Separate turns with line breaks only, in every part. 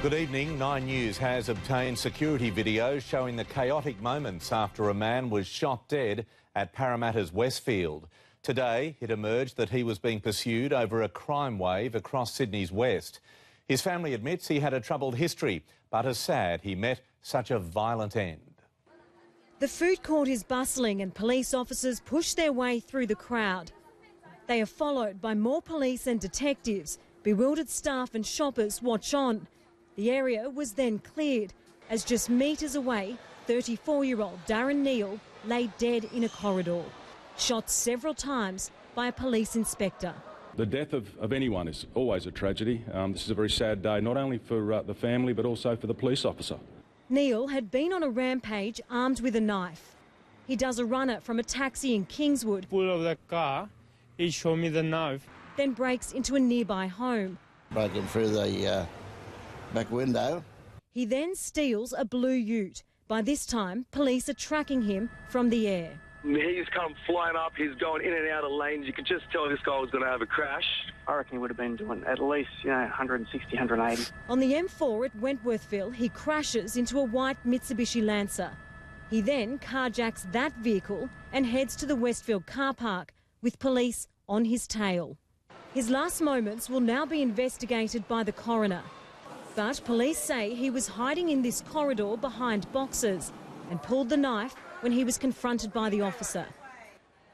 Good evening. 9 News has obtained security video showing the chaotic moments after a man was shot dead at Parramatta's Westfield. Today, it emerged that he was being pursued over a crime wave across Sydney's west. His family admits he had a troubled history, but is sad he met such a violent end.
The food court is bustling and police officers push their way through the crowd. They are followed by more police and detectives. Bewildered staff and shoppers watch on. The area was then cleared as just metres away, 34-year-old Darren Neal lay dead in a corridor, shot several times by a police inspector.
The death of anyone is always a tragedy. This is a very sad day, not only for the family but also for the police officer.
Neal had been on a rampage armed with a knife. He does a runner from a taxi in Kingswood.
Pull of the car, he showed me the knife.
Then breaks into a nearby home.
Broken through the back window.
He then steals a blue ute. By this time, police are tracking him from the air.
He's come flying up, he's going in and out of lanes. You could just tell this guy was going to have a crash.
I reckon he would have been doing at least, 160, 180.
On the M4 at Wentworthville, he crashes into a white Mitsubishi Lancer. He then carjacks that vehicle and heads to the Westfield car park with police on his tail. His last moments will now be investigated by the coroner. But police say he was hiding in this corridor behind boxes and pulled the knife when he was confronted by the officer.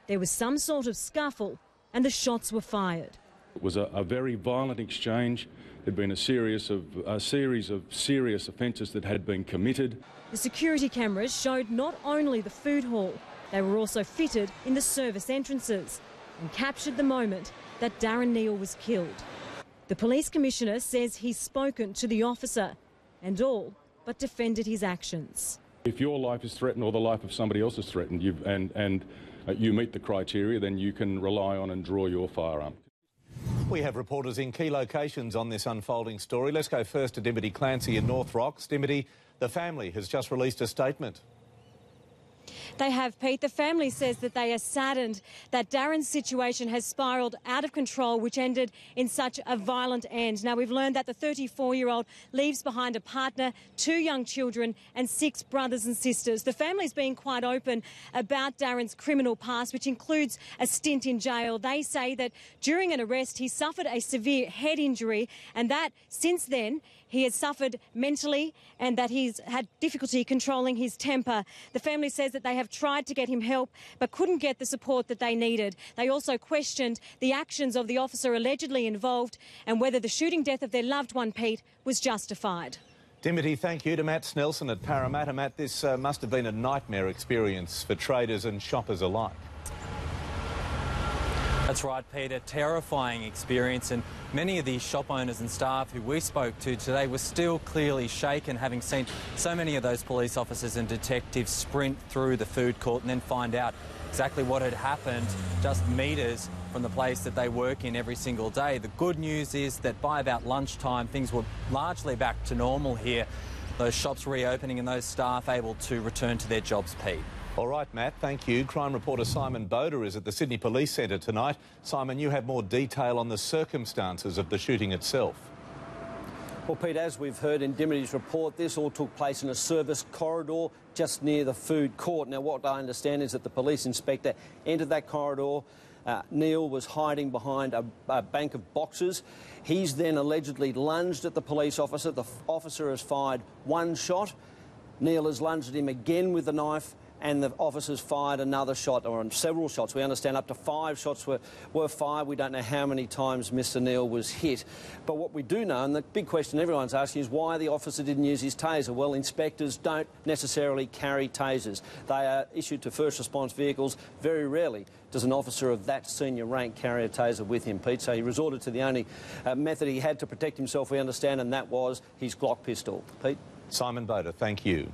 There was some sort of scuffle and the shots were fired.
It was a very violent exchange. There'd been a series of serious offences that had been committed.
The security cameras showed not only the food hall, they were also fitted in the service entrances and captured the moment that Darren Neal was killed. The police commissioner says he's spoken to the officer and all but defended his actions.
If your life is threatened or the life of somebody else is threatened and you meet the criteria, then you can rely on and draw your firearm.
We have reporters in key locations on this unfolding story. Let's go first to Dimity Clancy in North Rocks. Dimity, the family has just released a statement.
They have, Pete. The family says that they are saddened that Darren's situation has spiralled out of control, which ended in such a violent end. Now, we've learned that the 34-year-old leaves behind a partner, 2 young children and 6 brothers and sisters. The family's been quite open about Darren's criminal past, which includes a stint in jail. They say that during an arrest, he suffered a severe head injury and that since then he has suffered mentally and that he's had difficulty controlling his temper. The family says that they have tried to get him help but couldn't get the support that they needed. They also questioned the actions of the officer allegedly involved and whether the shooting death of their loved one, Pete, was justified.
Dimity, thank you to Matt Snelson at Parramatta. Matt, this must have been a nightmare experience for traders and shoppers alike.
That's right, Peter. Terrifying experience, and many of the shop owners and staff who we spoke to today were still clearly shaken, having seen so many of those police officers and detectives sprint through the food court and then find out exactly what had happened just metres from the place that they work in every single day. The good news is that by about lunchtime, things were largely back to normal here. Those shops reopening and those staff able to return to their jobs, Pete.
All right, Matt, thank you. Crime reporter Simon Boda is at the Sydney Police Centre tonight. Simon, you have more detail on the circumstances of the shooting itself.
Well, Pete, as we've heard in Dimity's report, this all took place in a service corridor just near the food court. Now, what I understand is that the police inspector entered that corridor. Neal was hiding behind a bank of boxes. He's then allegedly lunged at the police officer. The officer has fired 1 shot. Neal has lunged at him again with the knife, and the officers fired another shot, or several shots. We understand up to 5 shots were fired. We don't know how many times Mr Neal was hit. But what we do know, and the big question everyone's asking, is why the officer didn't use his taser. Well, inspectors don't necessarily carry tasers. They are issued to first response vehicles. Very rarely does an officer of that senior rank carry a taser with him, Pete. So he resorted to the only method he had to protect himself, we understand, and that was his Glock pistol. Pete?
Simon Boda, thank you.